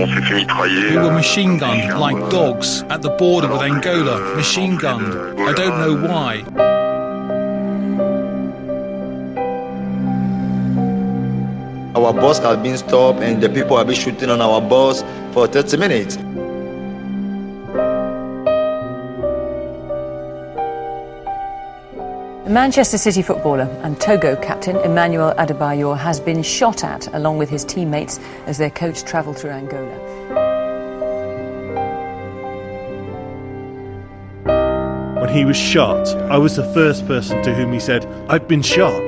We were machine gunned like dogs at the border with Angola. Machine gunned. I don't know why. Our bus has been stopped and the people have been shooting on our bus for 30 minutes. Manchester City footballer and Togo captain Emmanuel Adebayor has been shot at along with his teammates as their coach travelled through Angola. When he was shot, I was the first person to whom he said, "I've been shot."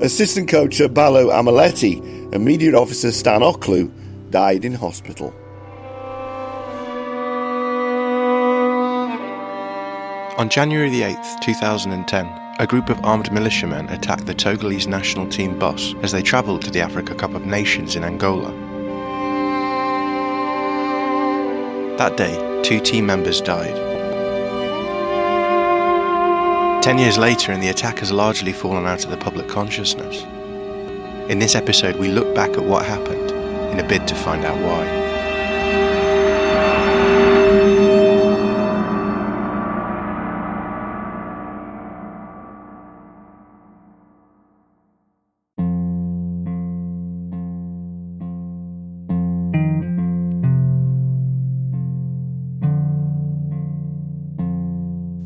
Assistant coach Balo Amaletti and media officer Stan Oklu died in hospital. On January the 8th, 2010, a group of armed militiamen attacked the Togolese national team bus as they travelled to the Africa Cup of Nations in Angola. That day, 2 team members died. 10 years later, and the attack has largely fallen out of the public consciousness. In this episode, we look back at what happened in a bid to find out why.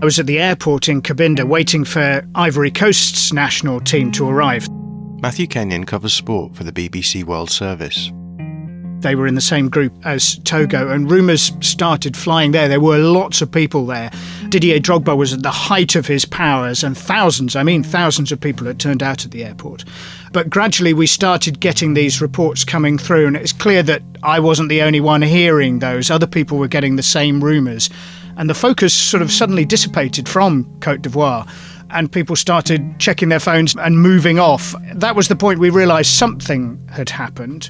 I was at the airport in Cabinda waiting for Ivory Coast's national team to arrive. Matthew Kenyon covers sport for the BBC World Service. They were in the same group as Togo, and rumours started flying there. There were lots of people there. Didier Drogba was at the height of his powers, and thousands of people had turned out at the airport. But gradually we started getting these reports coming through, and it's clear that I wasn't the only one hearing those. Other people were getting the same rumours. And the focus sort of suddenly dissipated from Côte d'Ivoire, and people started checking their phones and moving off. That was the point we realised something had happened.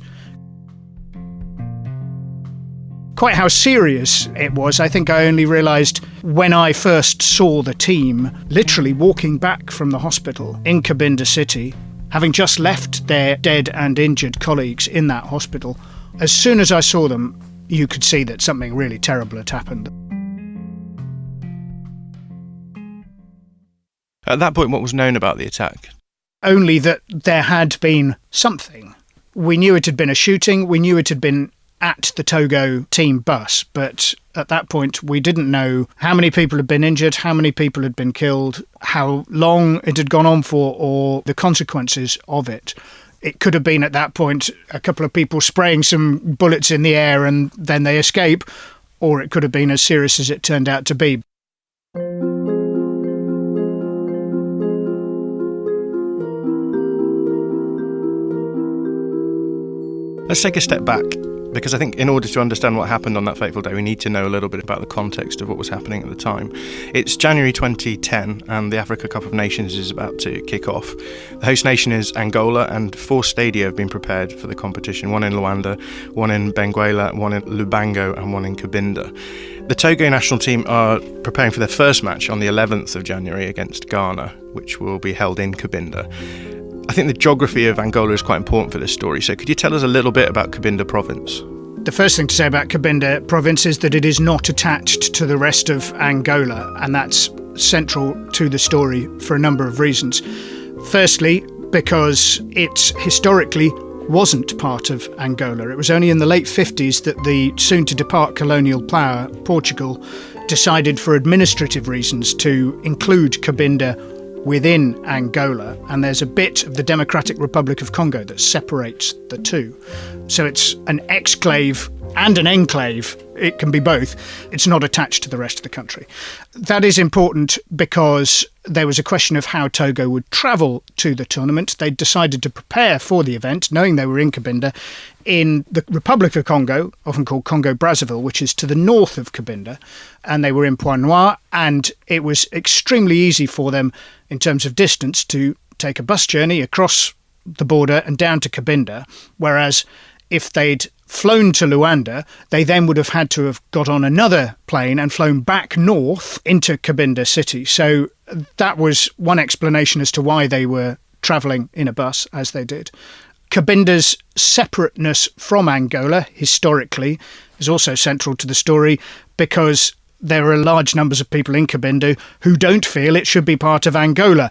Quite how serious it was, I think I only realised when I first saw the team literally walking back from the hospital in Cabinda City, having just left their dead and injured colleagues in that hospital. As soon as I saw them, you could see that something really terrible had happened. At that point, what was known about the attack? Only that there had been something. We knew it had been a shooting, we knew it had been at the Togo team bus, but at that point we didn't know how many people had been injured, how many people had been killed, how long it had gone on for, or the consequences of it. It could have been at that point a couple of people spraying some bullets in the air and then they escape, or it could have been as serious as it turned out to be. Let's take a step back, because I think in order to understand what happened on that fateful day, we need to know a little bit about the context of what was happening at the time. It's January 2010, and the Africa Cup of Nations is about to kick off. The host nation is Angola, and 4 stadia have been prepared for the competition, 1 in Luanda, 1 in Benguela, 1 in Lubango, and 1 in Cabinda. The Togo national team are preparing for their first match on the 11th of January against Ghana, which will be held in Cabinda. I think the geography of Angola is quite important for this story, so could you tell us a little bit about Cabinda province? The first thing to say about Cabinda province is that it is not attached to the rest of Angola, and that's central to the story for a number of reasons. Firstly, because it historically wasn't part of Angola. It was only in the late 50s that the soon-to-depart colonial power, Portugal, decided for administrative reasons to include Cabinda within Angola, and there's a bit of the Democratic Republic of Congo that separates the two. So it's an exclave and an enclave. It can be both. It's not attached to the rest of the country. That is important because there was a question of how Togo would travel to the tournament. They decided to prepare for the event, knowing they were in Cabinda, in the Republic of Congo, often called Congo-Brazzaville, which is to the north of Cabinda, and they were in Pointe-Noire, and it was extremely easy for them in terms of distance to take a bus journey across the border and down to Cabinda, whereas if they'd flown to Luanda, they then would have had to have got on another plane and flown back north into Cabinda city. So that was one explanation as to why they were travelling in a bus as they did. Cabinda's separateness from Angola, historically, is also central to the story because there are large numbers of people in Cabinda who don't feel it should be part of Angola.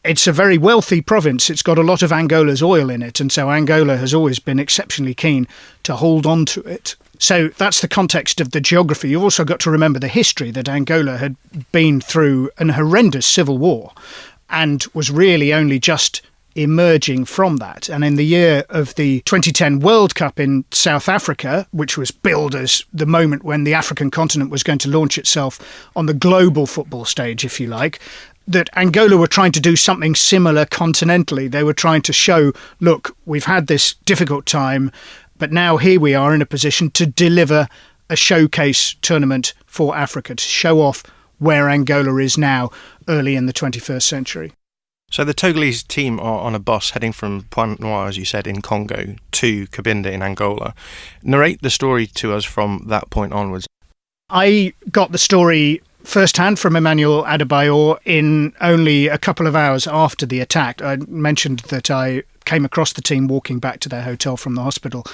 It's a very wealthy province. It's got a lot of Angola's oil in it, and so Angola has always been exceptionally keen to hold on to it. So that's the context of the geography. You've also got to remember the history that Angola had been through an horrendous civil war and was really only just emerging from that. And in the year of the 2010 World Cup in South Africa, which was billed as the moment when the African continent was going to launch itself on the global football stage, if you like, that Angola were trying to do something similar continentally. They were trying to show, look, we've had this difficult time, but now here we are in a position to deliver a showcase tournament for Africa, to show off where Angola is now early in the 21st century. So the Togolese team are on a bus heading from Pointe-Noire, as you said, in Congo, to Cabinda in Angola. Narrate the story to us from that point onwards. I got the story firsthand from Emmanuel Adebayor in only a couple of hours after the attack. I mentioned that I came across the team walking back to their hotel from the hospital.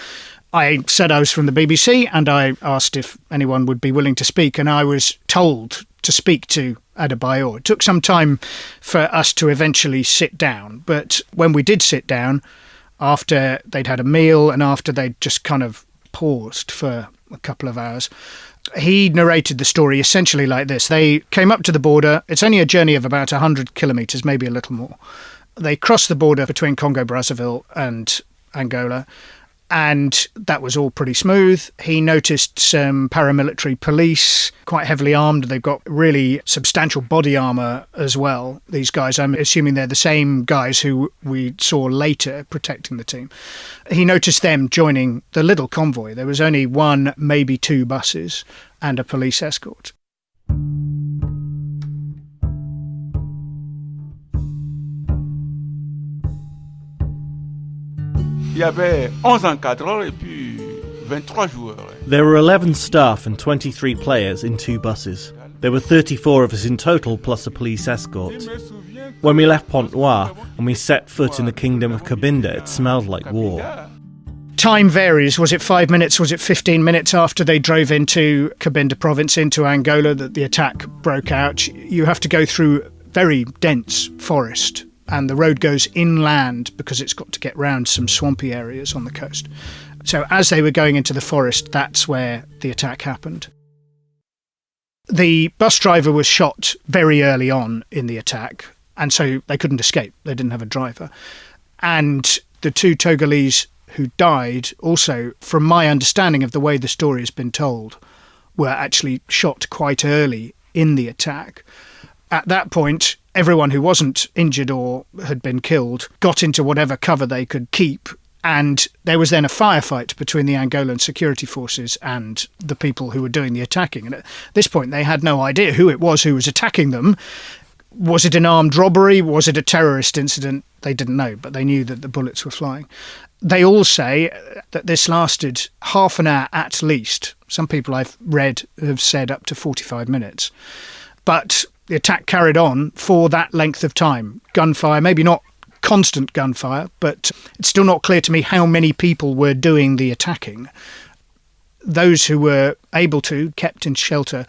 I said I was from the BBC and I asked if anyone would be willing to speak, and I was told to speak to Adebayor. It took some time for us to eventually sit down, but when we did sit down, after they'd had a meal and after they'd just kind of paused for a couple of hours, he narrated the story essentially like this. They came up to the border. It's only a journey of about 100 kilometres, maybe a little more. They crossed the border between Congo-Brazzaville and Angola, and that was all pretty smooth. He noticed some paramilitary police, quite heavily armed. They've got really substantial body armour as well. These guys, I'm assuming they're the same guys who we saw later protecting the team. He noticed them joining the little convoy. There was only one, maybe two buses and a police escort. Il y avait 11 encadreurs et puis 23 joueurs. There were 11 staff and 23 players in 2 buses. There were 34 of us in total, plus a police escort. When we left Pointe-Noire and we set foot in the kingdom of Cabinda, it smelled like war. Time varies. Was it 5 minutes? Was it 15 minutes after they drove into Cabinda province, into Angola, that the attack broke out? You have to go through very dense forest, and the road goes inland because it's got to get round some swampy areas on the coast. So as they were going into the forest, that's where the attack happened. The bus driver was shot very early on in the attack, and so they couldn't escape. They didn't have a driver. And the 2 Togolese who died also, from my understanding of the way the story has been told, were actually shot quite early in the attack. At that point, everyone who wasn't injured or had been killed got into whatever cover they could keep, and there was then a firefight between the Angolan security forces and the people who were doing the attacking. And at this point, they had no idea who it was who was attacking them. Was it an armed robbery? Was it a terrorist incident? They didn't know, but they knew that the bullets were flying. They all say that this lasted half an hour at least. Some people I've read have said up to 45 minutes. But the attack carried on for that length of time. Gunfire, maybe not constant gunfire, but it's still not clear to me how many people were doing the attacking. Those who were able to kept in shelter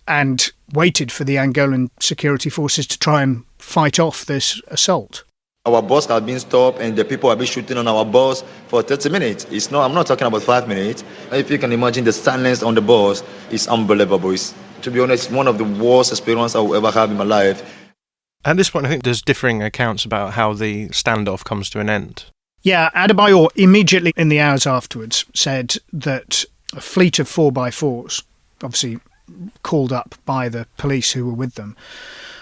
and waited for the Angolan security forces to try and fight off this assault. Our bus has been stopped and the people have been shooting on our bus for 30 minutes. I'm not talking about 5 minutes. If you can imagine the silence on the bus, it's unbelievable. It's, to be honest, one of the worst experiences I will ever have in my life. At this point, I think there's differing accounts about how the standoff comes to an end. Yeah, Adebayor immediately in the hours afterwards said that a fleet of 4x4s, obviously called up by the police who were with them,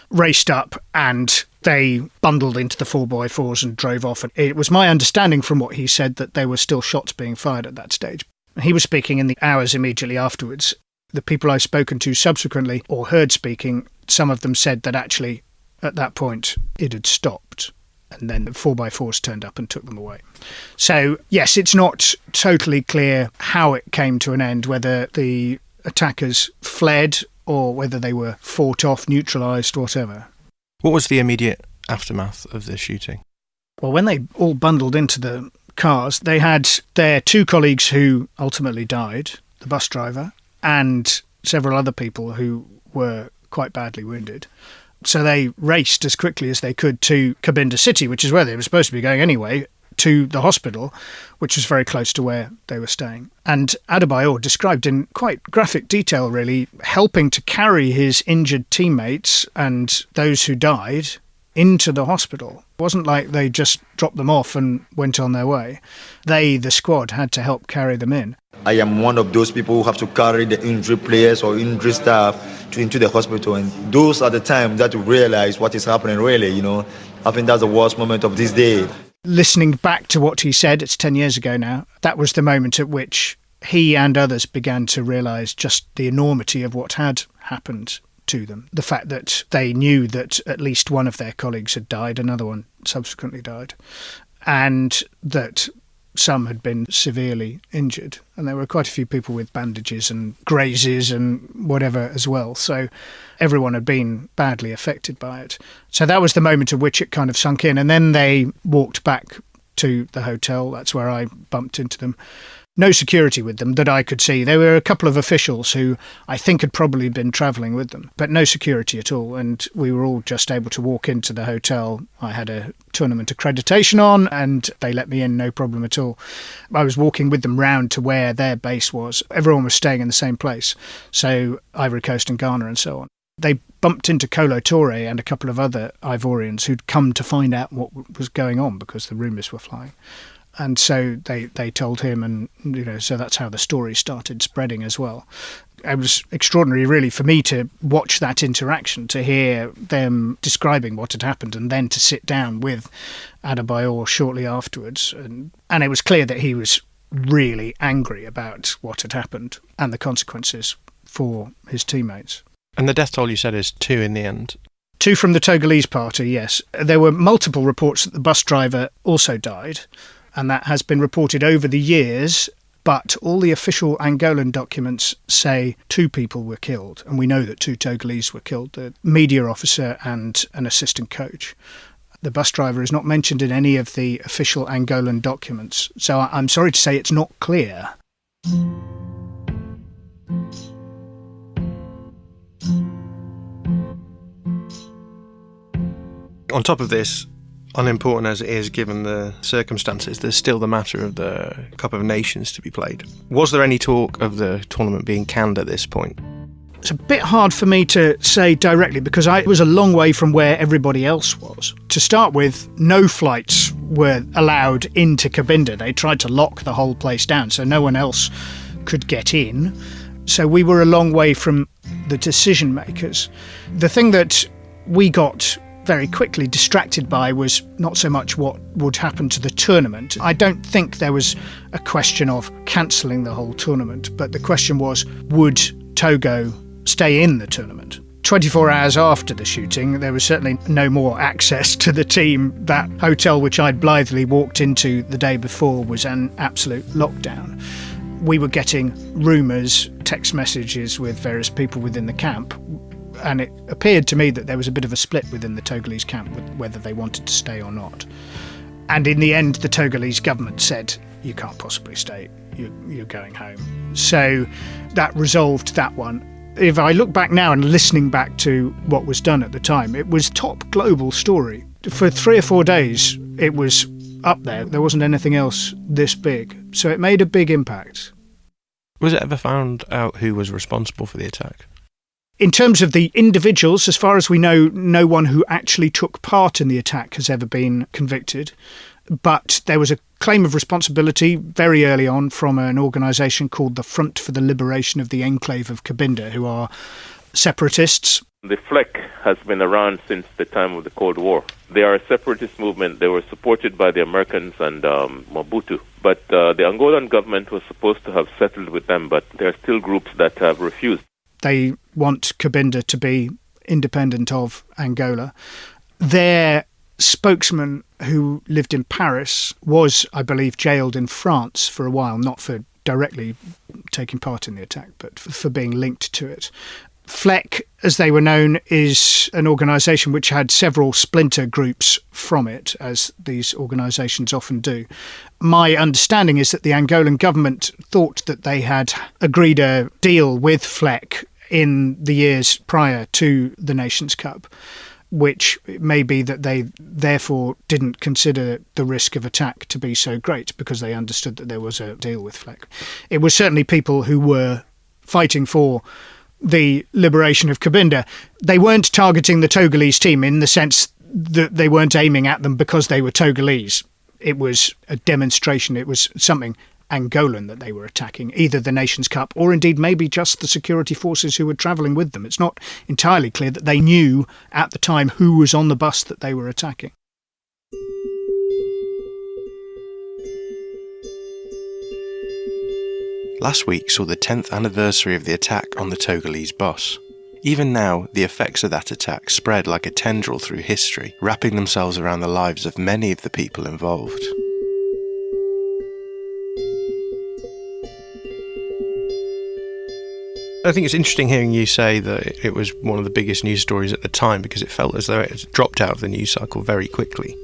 raced up and they bundled into the 4x4s and drove off. And it was my understanding from what he said that there were still shots being fired at that stage. He was speaking in the hours immediately afterwards. The people I've spoken to subsequently or heard speaking, some of them said that actually at that point it had stopped and then the 4x4s turned up and took them away. So yes, it's not totally clear how it came to an end, whether the attackers fled or whether they were fought off, neutralised, whatever. What was the immediate aftermath of this shooting? Well, when they all bundled into the cars. They had their 2 colleagues who ultimately died, the bus driver, and several other people who were quite badly wounded. So they raced as quickly as they could to Cabinda city, which is where they were supposed to be going anyway, to the hospital, which was very close to where they were staying. And Adebayor described in quite graphic detail, really, helping to carry his injured teammates and those who died into the hospital. It wasn't like they just dropped them off and went on their way. They, the squad, had to help carry them in. I am one of those people who have to carry the injured players or injured staff into the hospital, and those are the times that you realize what is happening really, I think that's the worst moment of this day. Listening back to what he said, it's 10 years ago now, that was the moment at which he and others began to realise just the enormity of what had happened to them. The fact that they knew that at least one of their colleagues had died, another one subsequently died, and that some had been severely injured. And there were quite a few people with bandages and grazes and whatever as well. So everyone had been badly affected by it. So that was the moment at which it kind of sunk in. And then they walked back to the hotel. That's where I bumped into them. No security with them that I could see. There were a couple of officials who I think had probably been travelling with them, but no security at all. And we were all just able to walk into the hotel. I had a tournament accreditation on and they let me in, no problem at all. I was walking with them round to where their base was. Everyone was staying in the same place. So Ivory Coast and Ghana and so on. They bumped into Kolo Touré and a couple of other Ivorians who'd come to find out what was going on because the rumours were flying. And so they told him, and so that's how the story started spreading as well. It was extraordinary, really, for me to watch that interaction, to hear them describing what had happened, and then to sit down with Adebayor shortly afterwards. And it was clear that he was really angry about what had happened and the consequences for his teammates. And the death toll, you said, is 2 in the end? 2 from the Togolese party, yes. There were multiple reports that the bus driver also died, and that has been reported over the years, but all the official Angolan documents say 2 people were killed, and we know that 2 Togolese were killed, the media officer and an assistant coach. The bus driver is not mentioned in any of the official Angolan documents, so I'm sorry to say it's not clear. On top of this, unimportant as it is given the circumstances, there's still the matter of the Cup of Nations to be played. Was there any talk of the tournament being canned at this point? It's a bit hard for me to say directly because I was a long way from where everybody else was. To start with, no flights were allowed into Cabinda. They tried to lock the whole place down so no one else could get in. So we were a long way from the decision makers. The thing that we got very quickly distracted by was not so much what would happen to the tournament. I don't think there was a question of cancelling the whole tournament, but the question was, would Togo stay in the tournament? 24 hours after the shooting, there was certainly no more access to the team. That hotel which I'd blithely walked into the day before was an absolute lockdown. We were getting rumours, text messages with various people within the camp, and it appeared to me that there was a bit of a split within the Togolese camp with whether they wanted to stay or not. And in the end, the Togolese government said, you can't possibly stay, you're going home. So that resolved that one. If I look back now and listening back to what was done at the time, it was top global story. For 3 or 4 days, it was up there. There wasn't anything else this big. So it made a big impact. Was it ever found out who was responsible for the attack? In terms of the individuals, as far as we know, no one who actually took part in the attack has ever been convicted. But there was a claim of responsibility very early on from an organisation called the Front for the Liberation of the Enclave of Cabinda, who are separatists. The FLEC has been around since the time of the Cold War. They are a separatist movement. They were supported by the Americans and Mobutu. But the Angolan government was supposed to have settled with them, but there are still groups that have refused. They want Cabinda to be independent of Angola. Their spokesman, who lived in Paris, was, I believe, jailed in France for a while, not for directly taking part in the attack, but for being linked to it. FLEC, as they were known, is an organisation which had several splinter groups from it, as these organisations often do. My understanding is that the Angolan government thought that they had agreed a deal with FLEC in the years prior to the Nations Cup, which may be that they therefore didn't consider the risk of attack to be so great because they understood that there was a deal with FLEC. It was certainly people who were fighting for the liberation of Cabinda. They weren't targeting the Togolese team in the sense that they weren't aiming at them because they were Togolese. It was a demonstration. It was something Angolan that they were attacking, either the Nations Cup or indeed maybe just the security forces who were travelling with them. It's not entirely clear that they knew at the time who was on the bus that they were attacking. Last week saw the 10th anniversary of the attack on the Togolese bus. Even now, the effects of that attack spread like a tendril through history, wrapping themselves around the lives of many of the people involved. I think it's interesting hearing you say that it was one of the biggest news stories at the time because it felt as though it had dropped out of the news cycle very quickly.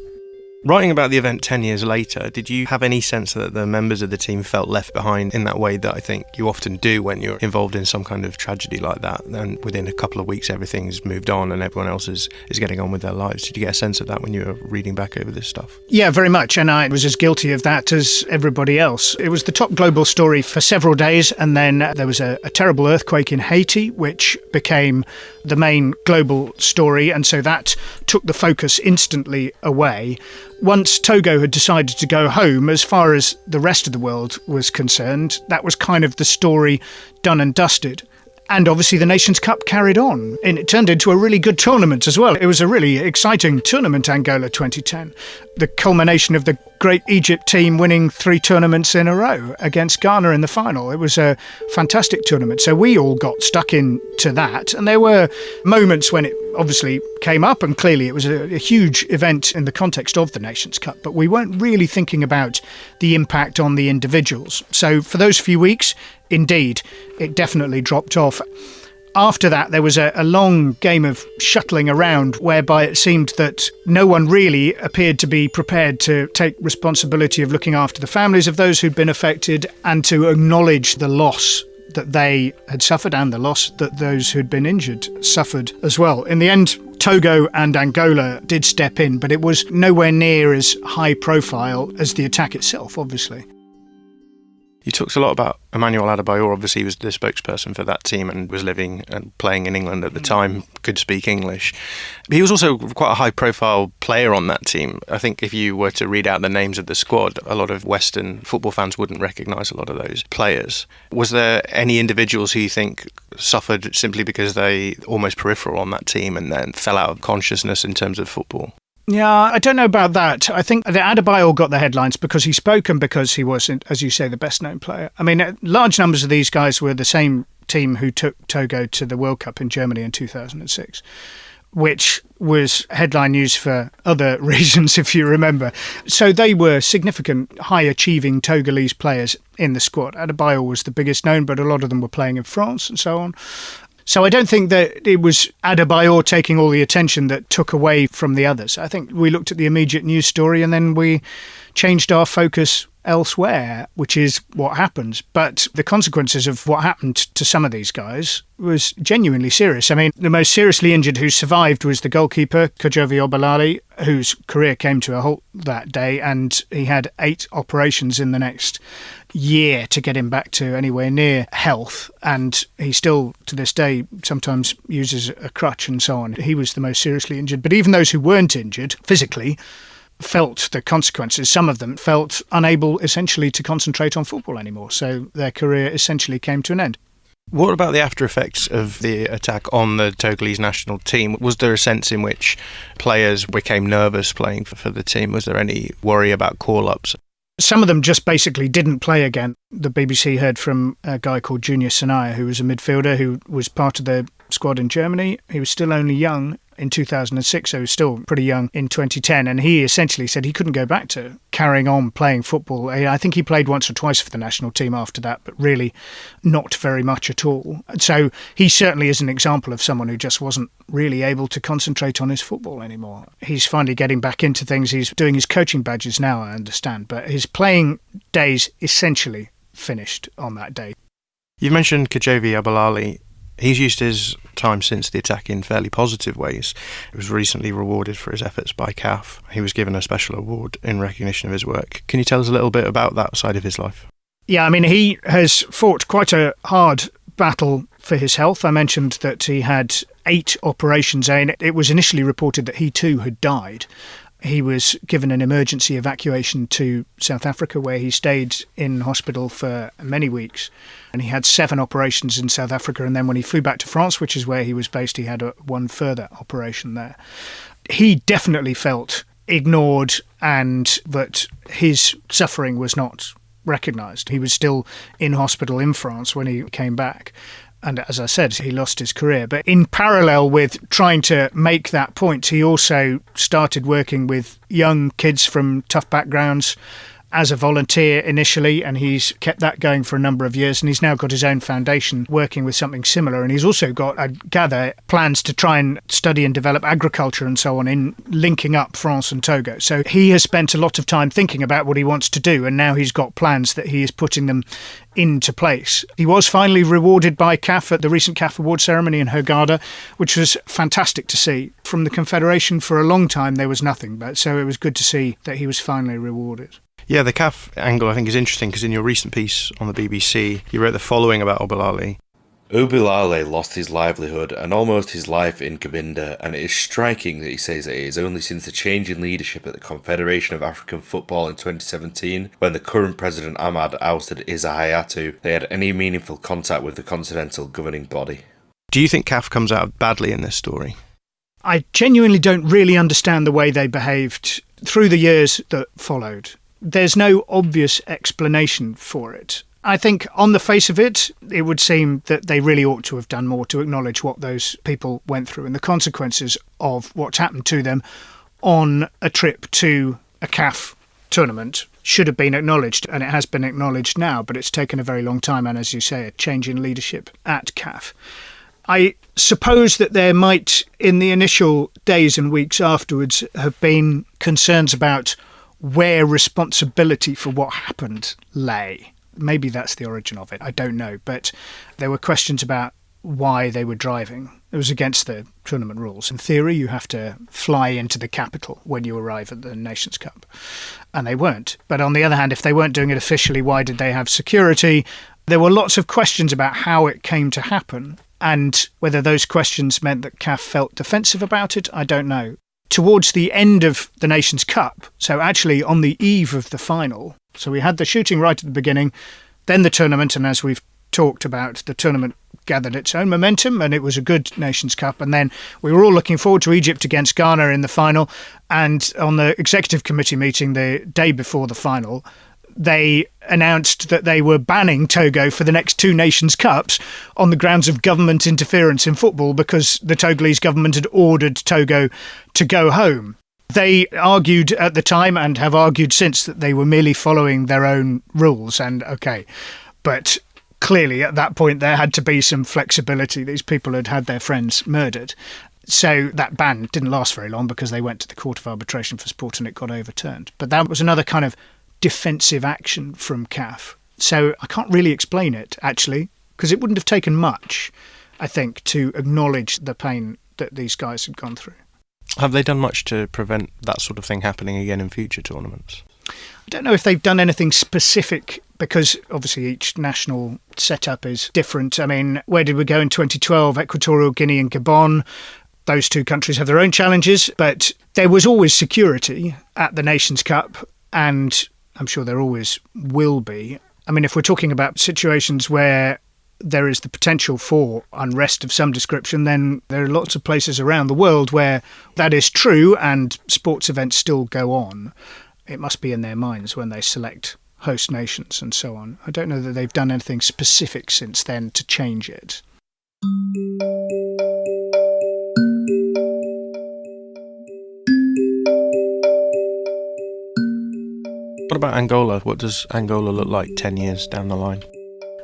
Writing about the event 10 years later, did you have any sense that the members of the team felt left behind in that way that I think you often do when you're involved in some kind of tragedy like that? And within a couple of weeks, everything's moved on and everyone else is getting on with their lives. Did you get a sense of that when you were reading back over this stuff? Yeah, very much. And I was as guilty of that as everybody else. It was the top global story for several days. And then there was a terrible earthquake in Haiti, which became the main global story. And so that took the focus instantly away. Once Togo had decided to go home, as far as the rest of the world was concerned, that was kind of the story done and dusted. And obviously the Nations Cup carried on, and it turned into a really good tournament as well. It was a really exciting tournament, Angola 2010. The culmination of the great Egypt team winning 3 tournaments in a row against Ghana in the final. It was a fantastic tournament. So we all got stuck into that. And there were moments when it obviously came up, and clearly it was a huge event in the context of the Nations Cup. But we weren't really thinking about the impact on the individuals. So for those few weeks, indeed, it definitely dropped off. After that, there was a long game of shuttling around whereby it seemed that no one really appeared to be prepared to take responsibility of looking after the families of those who'd been affected and to acknowledge the loss that they had suffered and the loss that those who'd been injured suffered as well. In the end, Togo and Angola did step in, but it was nowhere near as high profile as the attack itself, obviously. You talked a lot about Emmanuel Adebayor. Obviously, he was the spokesperson for that team and was living and playing in England at the time, could speak English. He was also quite a high-profile player on that team. I think if you were to read out the names of the squad, a lot of Western football fans wouldn't recognise a lot of those players. Was there any individuals who you think suffered simply because they almost peripheral on that team and then fell out of consciousness in terms of football? Yeah, I don't know about that. I think that Adebayor got the headlines because he spoke and because he was, as you say, the best-known player. I mean, large numbers of these guys were the same team who took Togo to the World Cup in Germany in 2006, which was headline news for other reasons, if you remember. So they were significant, high-achieving Togolese players in the squad. Adebayor was the biggest known, but a lot of them were playing in France and so on. So I don't think that it was Adebayor taking all the attention that took away from the others. I think we looked at the immediate news story and then we changed our focus elsewhere, which is what happens. But the consequences of what happened to some of these guys was genuinely serious. I mean, the most seriously injured who survived was the goalkeeper, Kojovi Obalali, whose career came to a halt that day, and he had 8 operations in the next year to get him back to anywhere near health, and he still to this day sometimes uses a crutch and so on. He was the most seriously injured, but even those who weren't injured physically felt the consequences. Some of them felt unable essentially to concentrate on football anymore, so their career essentially came to an end. What about the after effects of the attack on the Togolese national team? Was there a sense in which players became nervous playing for the team? Was there any worry about call-ups? Some of them just basically didn't play again. The BBC heard from a guy called Junior Sanaya, who was a midfielder who was part of the squad in Germany. He was still only young. in 2006, so he was still pretty young in 2010, and he essentially said he couldn't go back to carrying on playing football. I think he played once or twice for the national team after that, but really not very much at all. So he certainly is an example of someone who just wasn't really able to concentrate on his football anymore. He's finally getting back into things. He's doing his coaching badges now, I understand, but his playing days essentially finished on that day. You mentioned Kajovi Abalali. He's used his time since the attack in fairly positive ways. He was recently rewarded for his efforts by CAF. He was given a special award in recognition of his work. Can you tell us a little bit about that side of his life? Yeah, I mean, he has fought quite a hard battle for his health. I mentioned that he had 8 operations, and it was initially reported that he too had died. He was given an emergency evacuation to South Africa, where he stayed in hospital for many weeks. And he had 7 operations in South Africa. And then when he flew back to France, which is where he was based, he had one further operation there. He definitely felt ignored and that his suffering was not recognised. He was still in hospital in France when he came back. And as I said, he lost his career. But in parallel with trying to make that point, he also started working with young kids from tough backgrounds as a volunteer initially, and he's kept that going for a number of years, and he's now got his own foundation working with something similar. And he's also got, I gather, plans to try and study and develop agriculture and so on in linking up France and Togo. So he has spent a lot of time thinking about what he wants to do, and now he's got plans that he is putting them into place. He was finally rewarded by CAF at the recent CAF award ceremony in Hurghada, which was fantastic to see. From the Confederation for a long time there was nothing, but so it was good to see that he was finally rewarded. Yeah, the CAF angle I think is interesting because in your recent piece on the BBC, you wrote the following about Obilale. Obilale lost his livelihood and almost his life in Cabinda, and it is striking that he says that it is only since the change in leadership at the Confederation of African Football in 2017, when the current president Ahmad ousted Issa Hayatou, they had any meaningful contact with the continental governing body. Do you think CAF comes out badly in this story? I genuinely don't really understand the way they behaved through the years that followed. There's no obvious explanation for it. I think on the face of it, it would seem that they really ought to have done more to acknowledge what those people went through and the consequences of what's happened to them on a trip to a CAF tournament should have been acknowledged, and it has been acknowledged now, but it's taken a very long time, and as you say, a change in leadership at CAF. I suppose that there might, in the initial days and weeks afterwards, have been concerns about where responsibility for what happened lay. Maybe that's the origin of it, I don't know. But there were questions about why they were driving. It was against the tournament rules. In theory, you have to fly into the capital when you arrive at the Nations Cup. And they weren't. But on the other hand, if they weren't doing it officially, why did they have security? There were lots of questions about how it came to happen. And whether those questions meant that CAF felt defensive about it, I don't know. Towards the end of the Nations Cup, so actually on the eve of the final, so we had the shooting right at the beginning, then the tournament, and as we've talked about, the tournament gathered its own momentum and it was a good Nations Cup, and then we were all looking forward to Egypt against Ghana in the final, and on the executive committee meeting the day before the final, they announced that they were banning Togo for the next 2 Nations Cups on the grounds of government interference in football because the Togolese government had ordered Togo to go home. They argued at the time and have argued since that they were merely following their own rules, and okay, but clearly at that point there had to be some flexibility. These people had had their friends murdered. So that ban didn't last very long because they went to the Court of Arbitration for Sport and it got overturned. But that was another kind of defensive action from CAF. So I can't really explain it, actually, because it wouldn't have taken much, I think, to acknowledge the pain that these guys had gone through. Have they done much to prevent that sort of thing happening again in future tournaments? I don't know if they've done anything specific because obviously each national setup is different. I mean, where did we go in 2012? Equatorial Guinea and Gabon. Those 2 countries have their own challenges, but there was always security at the Nations Cup, and I'm sure there always will be. I mean, if we're talking about situations where there is the potential for unrest of some description, then there are lots of places around the world where that is true and sports events still go on. It must be in their minds when they select host nations and so on. I don't know that they've done anything specific since then to change it. What about Angola? What does Angola look like 10 years down the line?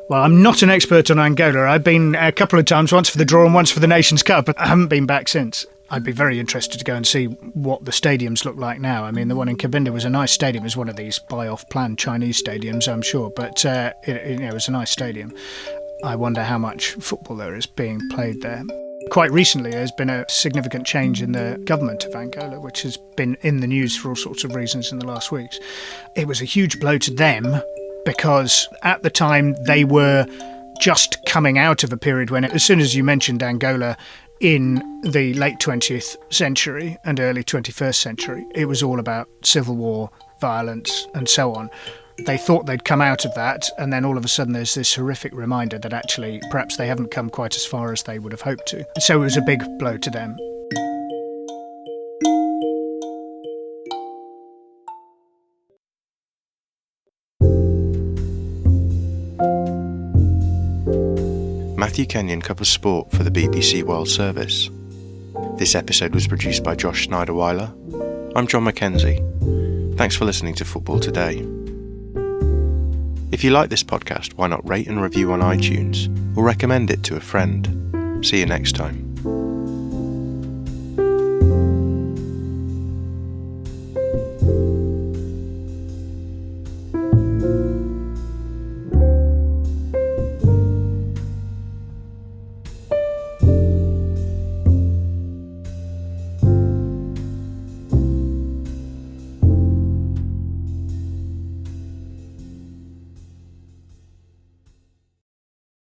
Well, I'm not an expert on Angola. I've been a couple of times, once for the draw and once for the Nations Cup, but I haven't been back since. I'd be very interested to go and see what the stadiums look like now. I mean, the one in Cabinda was a nice stadium. It was one of these buy-off-plan Chinese stadiums, I'm sure, but it was a nice stadium. I wonder how much football there is being played there. Quite recently, there's been a significant change in the government of Angola, which has been in the news for all sorts of reasons in the last weeks. It was a huge blow to them because at the time they were just coming out of a period when, as soon as you mentioned Angola in the late 20th century and early 21st century, it was all about civil war, violence and so on. They thought they'd come out of that, and then all of a sudden there's this horrific reminder that actually perhaps they haven't come quite as far as they would have hoped to. So it was a big blow to them. Matthew Kenyon covers sport for the BBC World Service. This episode was produced by Josh Schneider-Weiler. I'm John Mackenzie. Thanks for listening to Football Today. If you like this podcast, why not rate and review on iTunes or recommend it to a friend? See you next time.